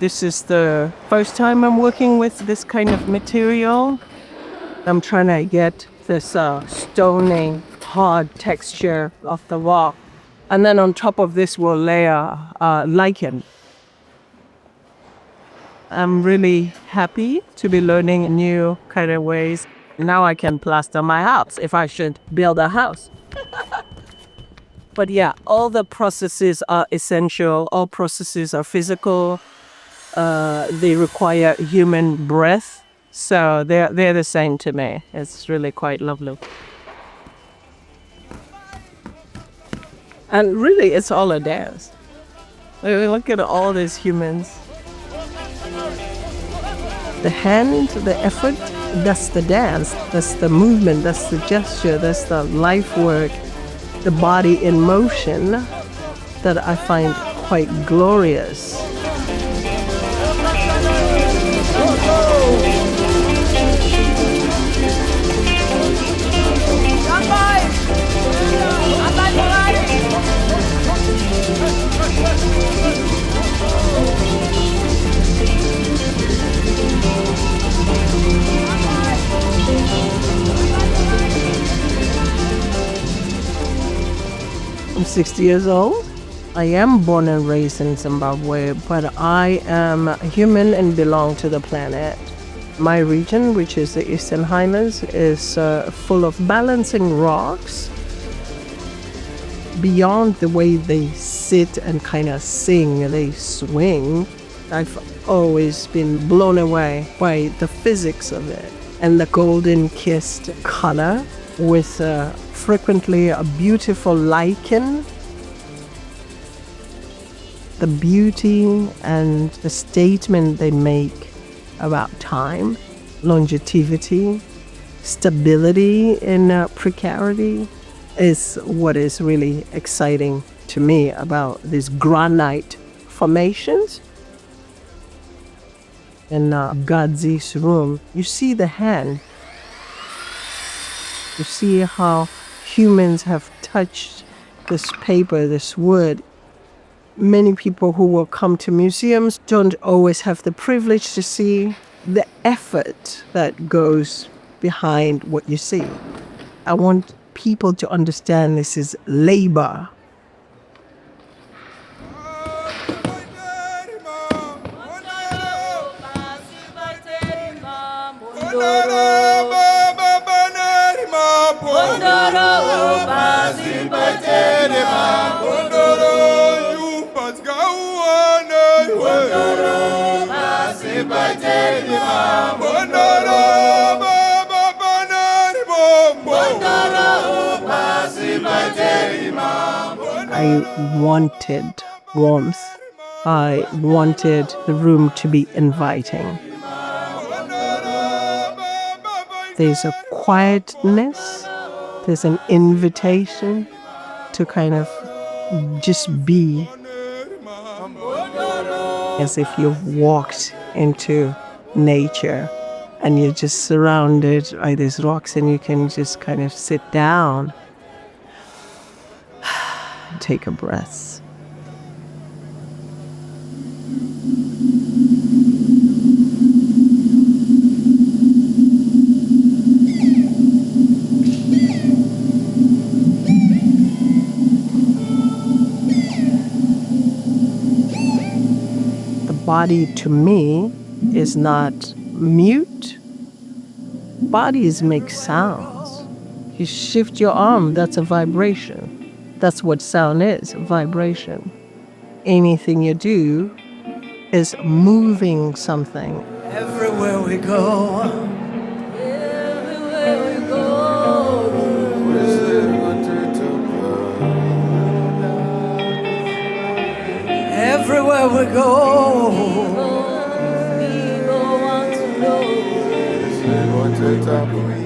This is the first time I'm working with this kind of material. I'm trying to get this stony, hard texture of the rock. And then on top of this, we'll layer lichen. I'm really happy to be learning new kind of ways. Now I can plaster my house if I should build a house. But yeah, all the processes are essential. All processes are physical. They require human breath. So they're the same to me. It's really quite lovely. And really, it's all a dance. Look at all these humans. The hand, the effort, that's the dance, that's the movement, that's the gesture, that's the life work, the body in motion that I find quite glorious. I'm 60 years old. I am born and raised in Zimbabwe, but I am a human and belong to the planet. My region, which is the Eastern Highlands, is full of balancing rocks. Beyond the way they sit and kind of sing, they swing, I've always been blown away by the physics of it and the golden kissed color with frequently a beautiful lichen. The beauty and the statement they make about time, longevity, stability in precarity is what is really exciting to me about these granite formations. In Gadzi's room, you see the hand. You see how humans have touched this paper, this wood. Many people who will come to museums don't always have the privilege to see the effort that goes behind what you see. I want people to understand this is labor. I wanted warmth. I wanted the room to be inviting. There's a quietness, there's an invitation to kind of just be, as if you've walked into nature and you're just surrounded by these rocks and you can just kind of sit down, take a breath. Body to me is not mute. Bodies make sounds. You shift your arm, that's a vibration. That's what sound is, vibration. Anything you do is moving something. Everywhere we go. Everywhere we go. Everywhere we go.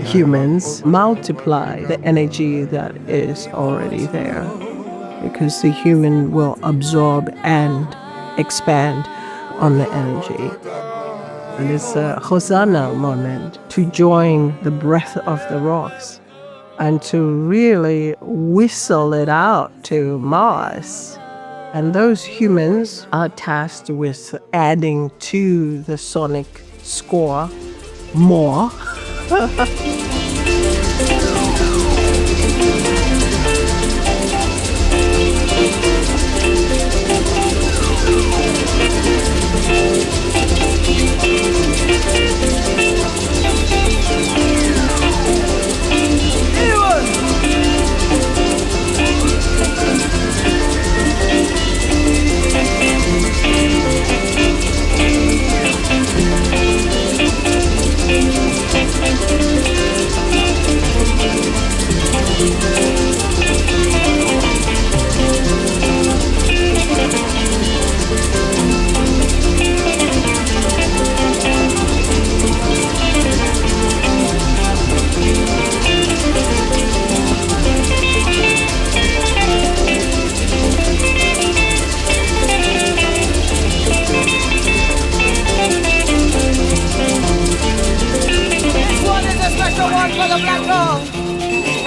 Humans multiply the energy that is already there, because the human will absorb and expand on the energy. And it's a Hosanna moment to join the breath of the rocks and to really whistle it out to Mars And those humans are tasked with adding to the sonic score more.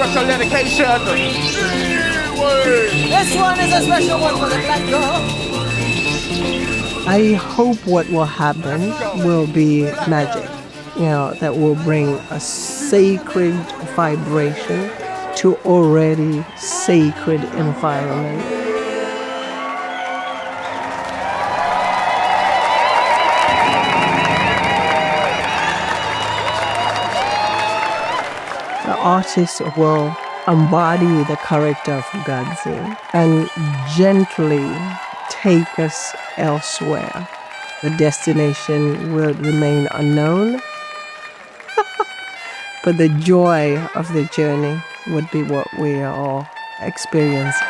Special dedication. This one is a special one for the black girl. I hope what will happen will be magic, that will bring a sacred vibration to already sacred environment. The artist will embody the character of gadzi and gently take us elsewhere. The destination will remain unknown, but the joy of the journey would be what we are all experiencing.